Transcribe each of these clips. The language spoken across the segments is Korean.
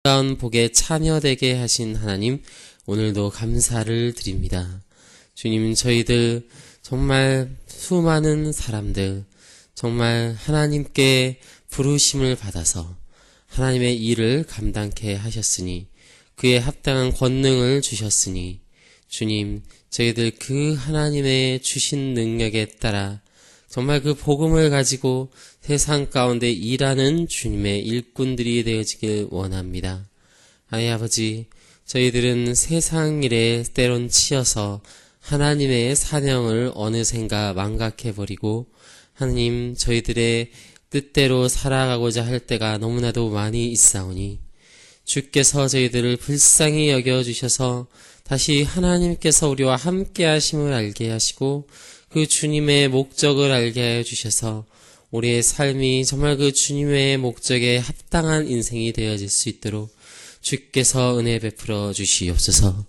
놀라운 복에 참여되게 하신 하나님, 오늘도 감사를 드립니다. 주님, 저희들 정말 수많은 사람들, 정말 하나님께 부르심을 받아서 하나님의 일을 감당케 하셨으니, 그에 합당한 권능을 주셨으니, 주님, 저희들 그 하나님의 주신 능력에 따라 정말 그 복음을 가지고 세상 가운데 일하는 주님의 일꾼들이 되어지길 원합니다. 하나님 아버지, 저희들은 세상 일에 때론 치여서 하나님의 사명을 어느샌가 망각해버리고 하나님, 저희들의 뜻대로 살아가고자 할 때가 너무나도 많이 있사오니 주께서 저희들을 불쌍히 여겨주셔서 다시 하나님께서 우리와 함께 하심을 알게 하시고 그 주님의 목적을 알게 하여 주셔서 우리의 삶이 정말 그 주님의 목적에 합당한 인생이 되어질 수 있도록 주께서 은혜 베풀어 주시옵소서.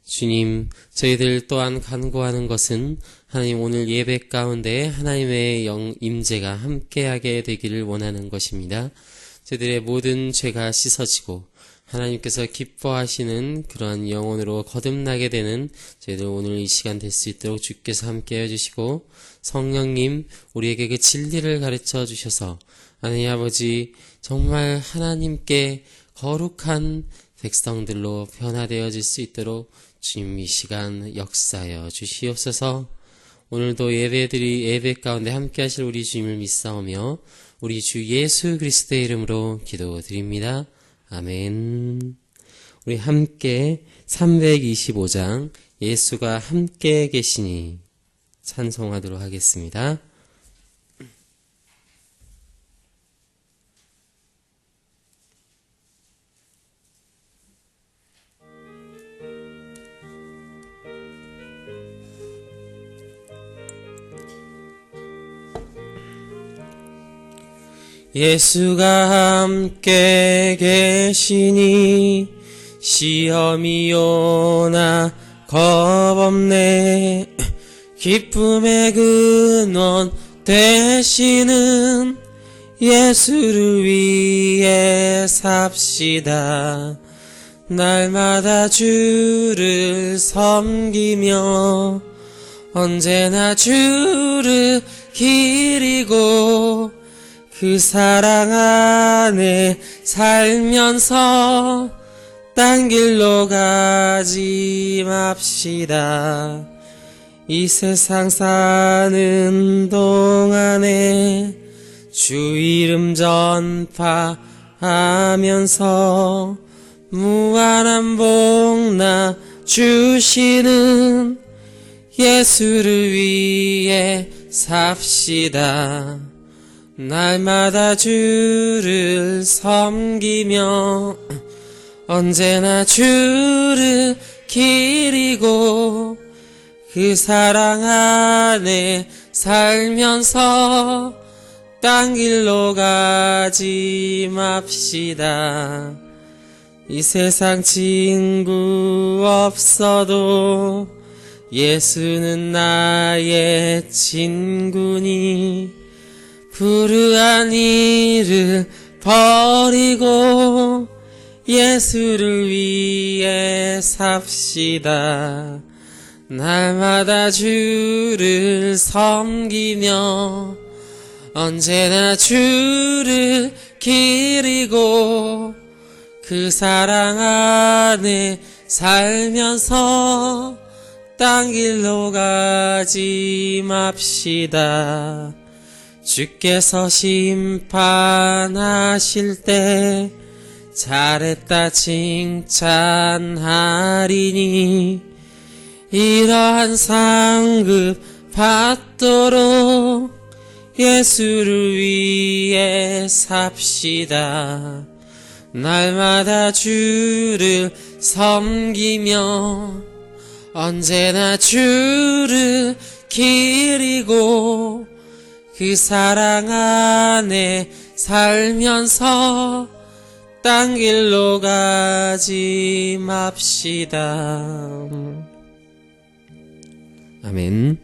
주님, 저희들 또한 간구하는 것은 하나님, 오늘 예배 가운데 하나님의 임재가 함께하게 되기를 원하는 것입니다. 저희들의 모든 죄가 씻어지고 하나님께서 기뻐하시는 그러한 영혼으로 거듭나게 되는 저희들 오늘 이 시간 될 수 있도록 주께서 함께 해주시고, 성령님 우리에게 그 진리를 가르쳐 주셔서 하나님 아버지, 정말 하나님께 거룩한 백성들로 변화되어질 수 있도록 주님 이 시간 역사하여 주시옵소서. 오늘도 예배 가운데 함께 하실 우리 주님을 믿사오며 우리 주 예수 그리스도의 이름으로 기도드립니다. 아멘. 우리 함께 325장 예수가 함께 계시니 찬송하도록 하겠습니다. 예수가 함께 계시니 시험이 오나 겁없네. 기쁨의 근원 되시는 예수를 위해 삽시다. 날마다 주를 섬기며 언제나 주를 기리고 그 사랑 안에 살면서 딴 길로 가지 맙시다. 이 세상 사는 동안에 주 이름 전파하면서 무한한 복나 주시는 예수를 위해 삽시다. 날마다 주를 섬기며 언제나 주를 기리고 그 사랑 안에 살면서 딴 길로 가지 맙시다. 이 세상 친구 없어도 예수는 나의 친구니 불우한 일을 버리고 예수를 위해 삽시다. 날마다 주를 섬기며 언제나 주를 기리고 그 사랑 안에 살면서 딴 길로 가지 맙시다. 주께서 심판하실 때 잘했다 칭찬하리니 이러한 상급 받도록 예수를 위해 삽시다. 날마다 주를 섬기며 언제나 주를 기리고 그 사랑 안에 살면서 딴 길로 가지 맙시다. 아멘.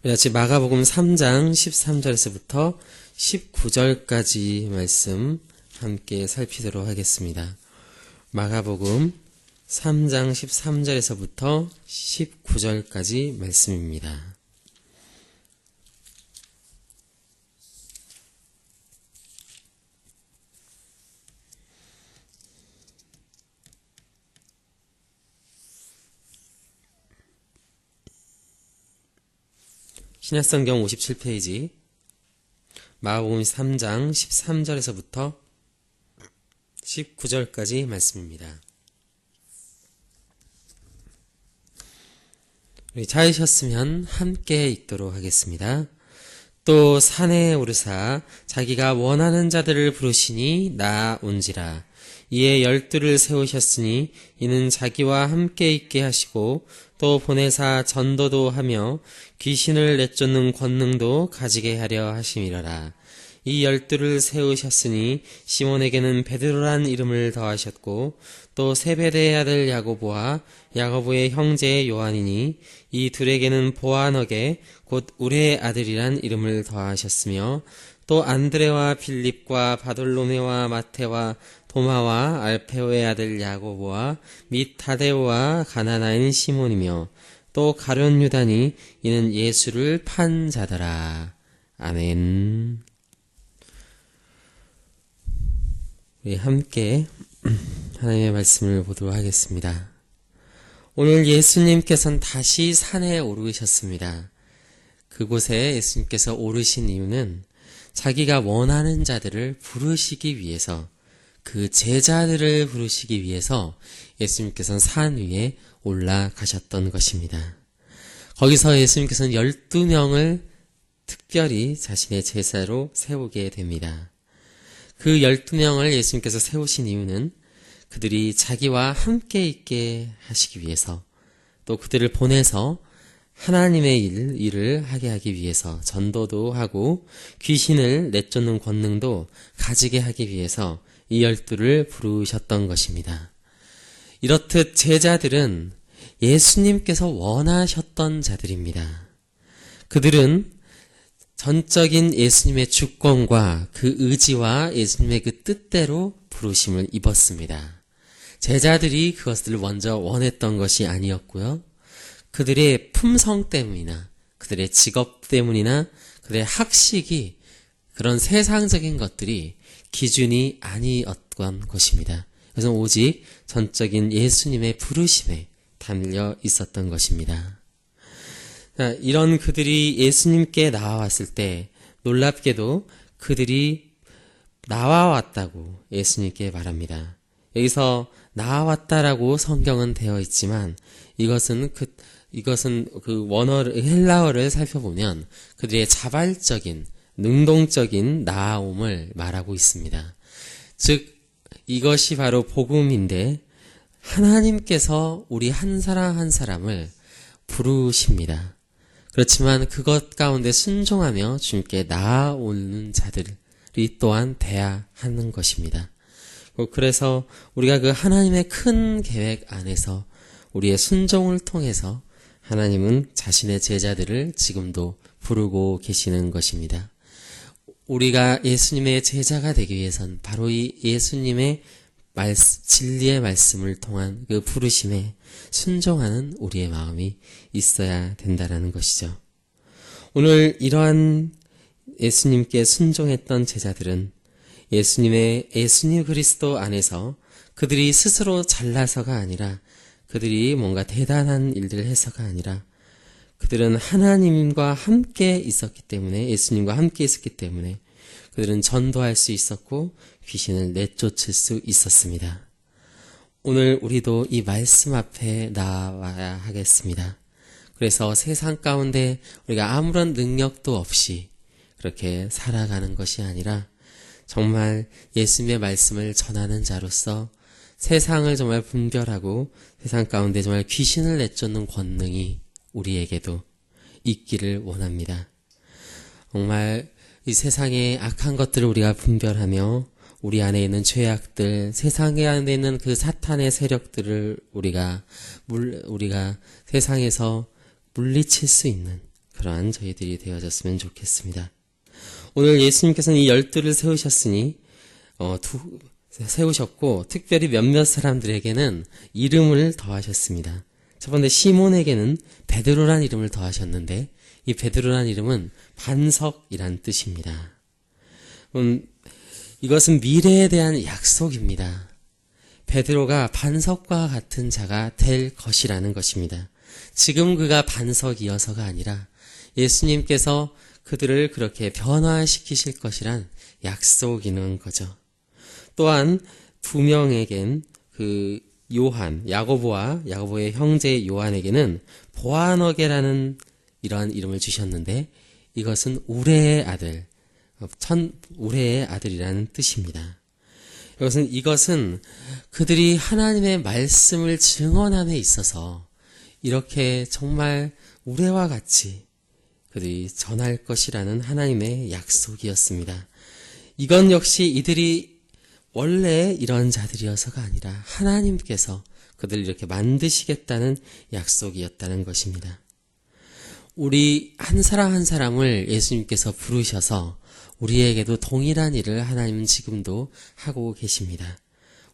우리 같이 마가복음 3장 13절에서부터 19절까지 말씀 함께 살피도록 하겠습니다. 마가복음 3장 13절에서부터 19절까지 말씀입니다. 신약성경 57페이지 마가복음 3장 13절에서부터 19절까지 말씀입니다. 우리 찾으셨으면 함께 읽도록 하겠습니다. 또 산에 오르사 자기가 원하는 자들을 부르시니 나온지라. 이에 12를 세우셨으니 이는 자기와 함께 있게 하시고 또 보내사 전도도 하며 귀신을 내쫓는 권능도 가지게 하려 하심이라라. 이 12를 세우셨으니 시몬에게는 베드로란 이름을 더하셨고 또 세베대의 아들 야고보와 야고보의 형제 요한이니 이 둘에게는 보아너게 곧 우레의 아들이란 이름을 더하셨으며 또 안드레와 빌립과 바돌로메와 마테와 도마와 알페오의 아들 야고보와 및 타데오와 가나나인 시몬이며 또 가룟 유다니 이는 예수를 판 자더라. 아멘. 우리 함께 하나님의 말씀을 보도록 하겠습니다. 오늘 예수님께서는 다시 산에 오르셨습니다. 그곳에 예수님께서 오르신 이유는 자기가 원하는 자들을 부르시기 위해서, 그 제자들을 부르시기 위해서 예수님께서는 산 위에 올라가셨던 것입니다. 거기서 예수님께서는 12명을 특별히 자신의 제자로 세우게 됩니다. 그 12명을 예수님께서 세우신 이유는 그들이 자기와 함께 있게 하시기 위해서, 또 그들을 보내서 하나님의 일을 하게 하기 위해서 전도도 하고 귀신을 내쫓는 권능도 가지게 하기 위해서 이 12를 부르셨던 것입니다. 이렇듯 제자들은 예수님께서 원하셨던 자들입니다. 그들은 전적인 예수님의 주권과 그 의지와 예수님의 그 뜻대로 부르심을 입었습니다. 제자들이 그것을 먼저 원했던 것이 아니었고요. 그들의 품성 때문이나 그들의 직업 때문이나 그들의 학식이, 그런 세상적인 것들이 기준이 아니었던 것입니다. 그래서 오직 전적인 예수님의 부르심에 담겨 있었던 것입니다. 이런 그들이 예수님께 나와왔을 때 놀랍게도 그들이 나와왔다고 예수님께 말합니다. 여기서 나와왔다라고 성경은 되어 있지만 이것은 그 원어를, 헬라어를 살펴보면 그들의 자발적인, 능동적인 나아옴을 말하고 있습니다. 즉 이것이 바로 복음인데 하나님께서 우리 한 사람 한 사람을 부르십니다. 그렇지만 그것 가운데 순종하며 주님께 나아오는 자들이 또한 돼야 하는 것입니다. 그래서 우리가 그 하나님의 큰 계획 안에서 우리의 순종을 통해서 하나님은 자신의 제자들을 지금도 부르고 계시는 것입니다. 우리가 예수님의 제자가 되기 위해선 바로 이 예수님의 진리의 말씀을 통한 그 부르심에 순종하는 우리의 마음이 있어야 된다는 것이죠. 오늘 이러한 예수님께 순종했던 제자들은 예수님 그리스도 안에서 그들이 스스로 잘나서가 아니라, 그들이 뭔가 대단한 일들을 해서가 아니라, 그들은 하나님과 함께 있었기 때문에, 예수님과 함께 있었기 때문에 그들은 전도할 수 있었고 귀신을 내쫓을 수 있었습니다. 오늘 우리도 이 말씀 앞에 나와야 하겠습니다. 그래서 세상 가운데 우리가 아무런 능력도 없이 그렇게 살아가는 것이 아니라 정말 예수님의 말씀을 전하는 자로서 세상을 정말 분별하고 세상 가운데 정말 귀신을 내쫓는 권능이 우리에게도 있기를 원합니다. 정말 이 세상의 악한 것들을 우리가 분별하며 우리 안에 있는 죄악들, 세상에 안에 있는 그 사탄의 세력들을 우리가 세상에서 물리칠 수 있는 그러한 저희들이 되어졌으면 좋겠습니다. 오늘 예수님께서는 이 12를 세우셨으니 세우셨고 특별히 몇몇 사람들에게는 이름을 더하셨습니다. 첫 번째 시몬에게는 베드로란 이름을 더하셨는데 이 베드로란 이름은 반석이란 뜻입니다. 이것은 미래에 대한 약속입니다. 베드로가 반석과 같은 자가 될 것이라는 것입니다. 지금 그가 반석이어서가 아니라 예수님께서 그들을 그렇게 변화시키실 것이란 약속이는 거죠. 또한 두 명에겐 야고보의 형제 요한에게는 보아너게라는 이러한 이름을 주셨는데 이것은 우레의 아들, 우레의 아들이라는 뜻입니다. 이것은 그들이 하나님의 말씀을 증언함에 있어서 이렇게 정말 우레와 같이 그들이 전할 것이라는 하나님의 약속이었습니다. 이건 역시 이들이 원래 이런 자들이어서가 아니라 하나님께서 그들을 이렇게 만드시겠다는 약속이었다는 것입니다. 우리 한 사람 한 사람을 예수님께서 부르셔서 우리에게도 동일한 일을 하나님은 지금도 하고 계십니다.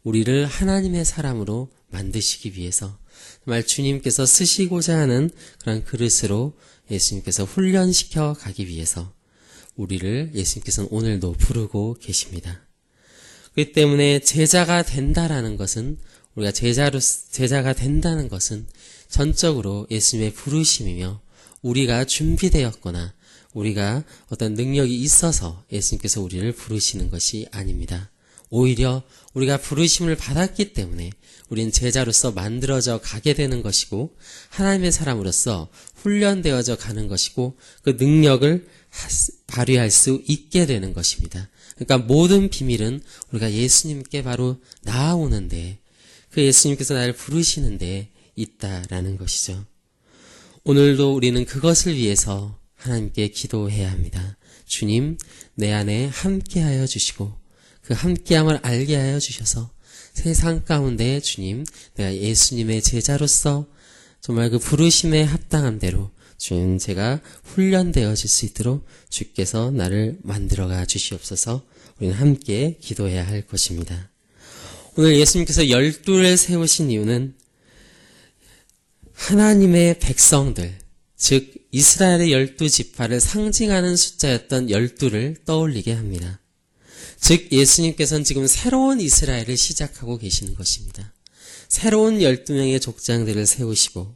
우리를 하나님의 사람으로 만드시기 위해서 정말 주님께서 쓰시고자 하는 그런 그릇으로 예수님께서 훈련시켜 가기 위해서 우리를 예수님께서는 오늘도 부르고 계십니다. 그렇기 때문에 제자가 된다라는 것은 우리가 제자가 된다는 것은 전적으로 예수님의 부르심이며 우리가 준비되었거나 우리가 어떤 능력이 있어서 예수님께서 우리를 부르시는 것이 아닙니다. 오히려 우리가 부르심을 받았기 때문에 우리는 제자로서 만들어져 가게 되는 것이고 하나님의 사람으로서 훈련되어져 가는 것이고 그 능력을 발휘할 수 있게 되는 것입니다. 그러니까 모든 비밀은 우리가 예수님께 바로 나아오는데 그 예수님께서 나를 부르시는데 있다라는 것이죠. 오늘도 우리는 그것을 위해서 하나님께 기도해야 합니다. 주님, 내 안에 함께하여 주시고 그 함께함을 알게 하여 주셔서 세상 가운데 주님, 내가 예수님의 제자로서 정말 그 부르심에 합당한 대로 주님 제가 훈련되어질 수 있도록 주께서 나를 만들어가 주시옵소서. 우리는 함께 기도해야 할 것입니다. 오늘 예수님께서 12를 세우신 이유는 하나님의 백성들, 즉 이스라엘의 12지파를 상징하는 숫자였던 12를 떠올리게 합니다. 즉 예수님께서는 지금 새로운 이스라엘을 시작하고 계시는 것입니다. 새로운 12명의 족장들을 세우시고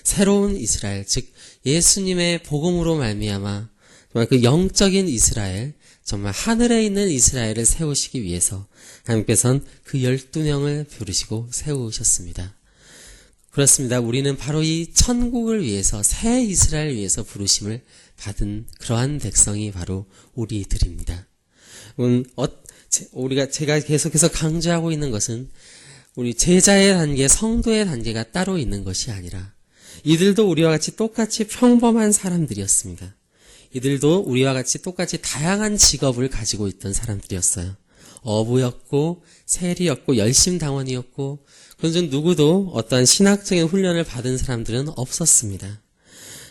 새로운 이스라엘, 즉 예수님의 복음으로 말미암아 정말 그 영적인 이스라엘, 정말 하늘에 있는 이스라엘을 세우시기 위해서 하나님께서는 그 12명을 부르시고 세우셨습니다. 그렇습니다. 우리는 바로 이 천국을 위해서, 새 이스라엘 위해서 부르심을 받은 그러한 백성이 바로 우리들입니다. 제가 계속해서 강조하고 있는 것은 우리 제자의 단계, 성도의 단계가 따로 있는 것이 아니라 이들도 우리와 같이 똑같이 평범한 사람들이었습니다. 이들도 우리와 같이 똑같이 다양한 직업을 가지고 있던 사람들이었어요. 어부였고 세리였고 열심당원이었고 그런 중 누구도 어떠한 신학적인 훈련을 받은 사람들은 없었습니다.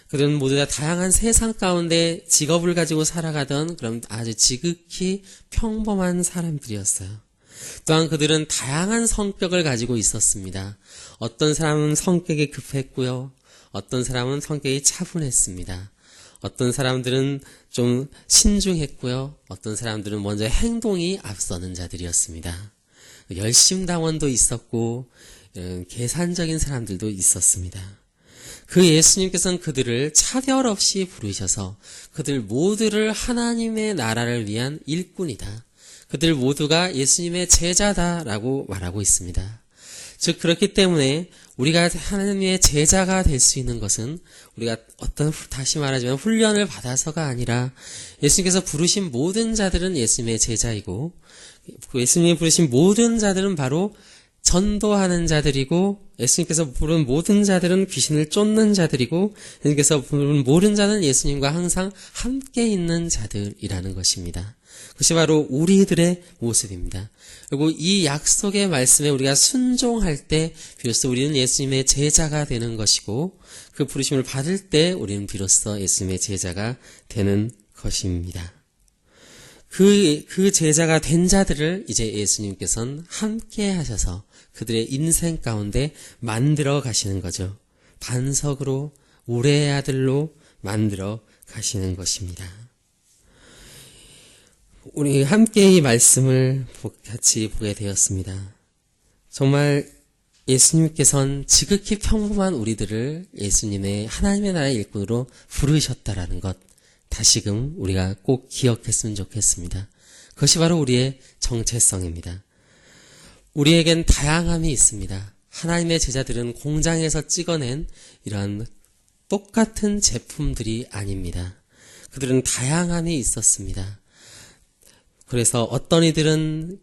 그들은 모두 다 다양한 세상 가운데 직업을 가지고 살아가던 그런 아주 지극히 평범한 사람들이었어요. 또한 그들은 다양한 성격을 가지고 있었습니다. 어떤 사람은 성격이 급했고요. 어떤 사람은 성격이 차분했습니다. 어떤 사람들은 좀 신중했고요. 어떤 사람들은 먼저 행동이 앞서는 자들이었습니다. 열심당원도 있었고 계산적인 사람들도 있었습니다. 그 예수님께서는 그들을 차별 없이 부르셔서 그들 모두를 하나님의 나라를 위한 일꾼이다. 그들 모두가 예수님의 제자다라고 말하고 있습니다. 즉 그렇기 때문에 우리가 하나님의 제자가 될 수 있는 것은 우리가 다시 말하자면 훈련을 받아서가 아니라 예수님께서 부르신 모든 자들은 예수님의 제자이고 예수님이 부르신 모든 자들은 바로 전도하는 자들이고 예수님께서 부른 모든 자들은 귀신을 쫓는 자들이고 예수님께서 부른 모든 자는 예수님과 항상 함께 있는 자들이라는 것입니다. 그것이 바로 우리들의 모습입니다. 그리고 이 약속의 말씀에 우리가 순종할 때 비로소 우리는 예수님의 제자가 되는 것이고 그 부르심을 받을 때 우리는 비로소 예수님의 제자가 되는 것입니다. 그 제자가 된 자들을 이제 예수님께서는 함께 하셔서 그들의 인생 가운데 만들어 가시는 거죠. 반석으로 우레의 아들로 만들어 가시는 것입니다. 우리 함께 이 말씀을 같이 보게 되었습니다. 정말 예수님께서는 지극히 평범한 우리들을 예수님의 하나님의 나라의 일꾼으로 부르셨다라는 것, 다시금 우리가 꼭 기억했으면 좋겠습니다. 그것이 바로 우리의 정체성입니다. 우리에겐 다양함이 있습니다. 하나님의 제자들은 공장에서 찍어낸 이러한 똑같은 제품들이 아닙니다. 그들은 다양함이 있었습니다. 그래서 어떤 이들은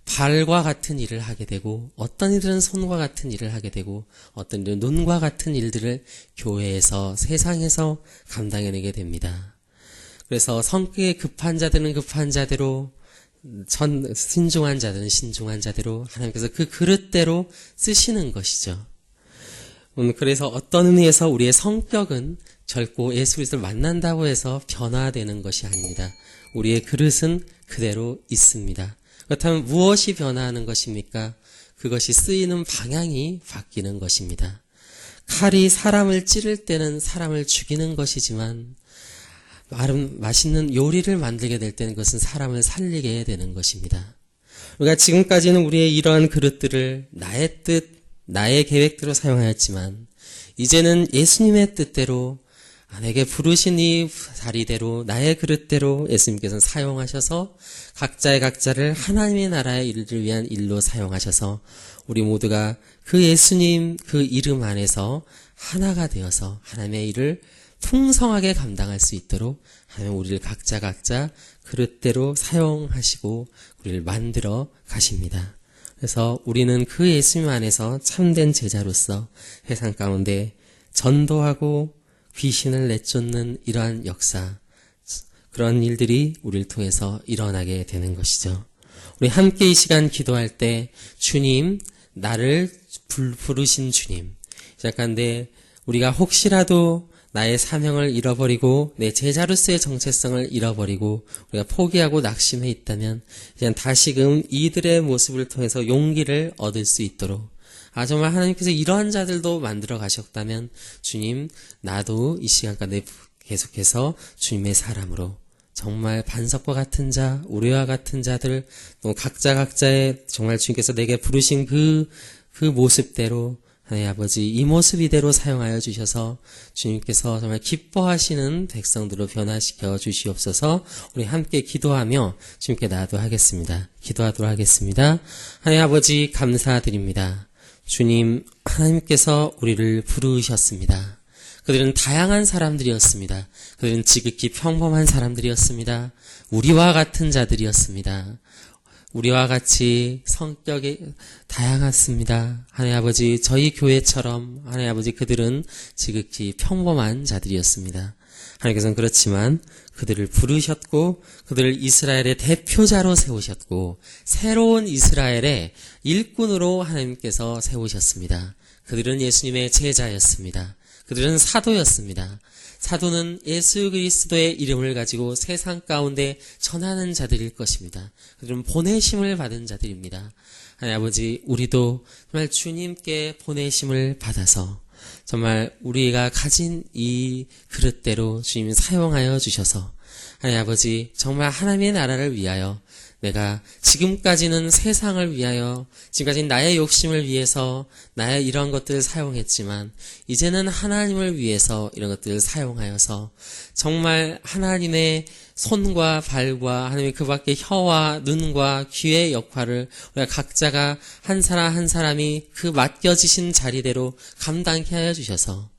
발과 같은 일을 하게 되고, 어떤 이들은 손과 같은 일을 하게 되고, 어떤 이들은 눈과 같은 일들을 교회에서, 세상에서 감당해내게 됩니다. 그래서 성격이 급한 자들은 급한 자대로, 신중한 자들은 신중한 자대로 하나님께서 그 그릇대로 쓰시는 것이죠. 그래서 어떤 의미에서 우리의 성격은 결코 예수 그리스도를 만난다고 해서 변화되는 것이 아닙니다. 우리의 그릇은 그대로 있습니다. 그렇다면 무엇이 변화하는 것입니까? 그것이 쓰이는 방향이 바뀌는 것입니다. 칼이 사람을 찌를 때는 사람을 죽이는 것이지만 맛있는 요리를 만들게 될 때는 그것은 사람을 살리게 되는 것입니다. 우리가 지금까지는 우리의 이러한 그릇들을 나의 뜻, 나의 계획대로 사용하였지만 이제는 예수님의 뜻대로 내게 부르신 이 자리대로 나의 그릇대로 예수님께서는 사용하셔서 각자를 하나님의 나라의 일을 위한 일로 사용하셔서 우리 모두가 그 예수님 그 이름 안에서 하나가 되어서 하나님의 일을 풍성하게 감당할 수 있도록 하나님 우리를 각자 그릇대로 사용하시고 우리를 만들어 가십니다. 그래서 우리는 그 예수님 안에서 참된 제자로서 세상 가운데 전도하고 귀신을 내쫓는 이러한 역사, 그런 일들이 우리를 통해서 일어나게 되는 것이죠. 우리 함께 이 시간 기도할 때 주님, 나를 부르신 주님, 시작하는데 우리가 혹시라도 나의 사명을 잃어버리고 내 제자로서의 정체성을 잃어버리고 우리가 포기하고 낙심해 있다면 이제 다시금 이들의 모습을 통해서 용기를 얻을 수 있도록 정말 하나님께서 이러한 자들도 만들어 가셨다면 주님, 나도 이 시간 가운데 계속해서 주님의 사람으로 정말 반석과 같은 자, 우레와 같은 자들, 또 각자의 정말 주님께서 내게 부르신 그 모습대로 하나님 아버지 이 모습 이대로 사용하여 주셔서 주님께서 정말 기뻐하시는 백성들로 변화시켜 주시옵소서. 우리 함께 기도하며 주님께 나아가겠습니다. 기도하도록 하겠습니다. 하나님 아버지 감사드립니다. 주님, 하나님께서 우리를 부르셨습니다. 그들은 다양한 사람들이었습니다. 그들은 지극히 평범한 사람들이었습니다. 우리와 같은 자들이었습니다. 우리와 같이 성격이 다양했습니다. 하나님 아버지, 저희 교회처럼 하나님 아버지 그들은 지극히 평범한 자들이었습니다. 하나님께서는 그렇지만 그들을 부르셨고 그들을 이스라엘의 대표자로 세우셨고 새로운 이스라엘의 일꾼으로 하나님께서 세우셨습니다. 그들은 예수님의 제자였습니다. 그들은 사도였습니다. 사도는 예수 그리스도의 이름을 가지고 세상 가운데 전하는 자들일 것입니다. 그들은 보내심을 받은 자들입니다. 하나님 아버지, 우리도 정말 주님께 보내심을 받아서 정말 우리가 가진 이 그릇대로 주님이 사용하여 주셔서 하나님 아버지, 정말 하나님의 나라를 위하여 내가 지금까지는 세상을 위하여, 지금까지는 나의 욕심을 위해서 나의 이런 것들을 사용했지만 이제는 하나님을 위해서 이런 것들을 사용하여서 정말 하나님의 손과 발과 하나님의 그 밖에 혀와 눈과 귀의 역할을 우리가 각자가 한 사람 한 사람이 그 맡겨지신 자리대로 감당케 하여 주셔서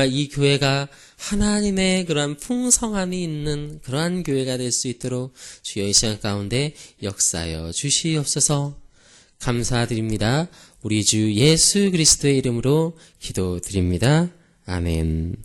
이 교회가 하나님의 그러한 풍성함이 있는 그러한 교회가 될 수 있도록 주여 이 시간 가운데 역사하여 주시옵소서. 감사드립니다. 우리 주 예수 그리스도의 이름으로 기도드립니다. 아멘.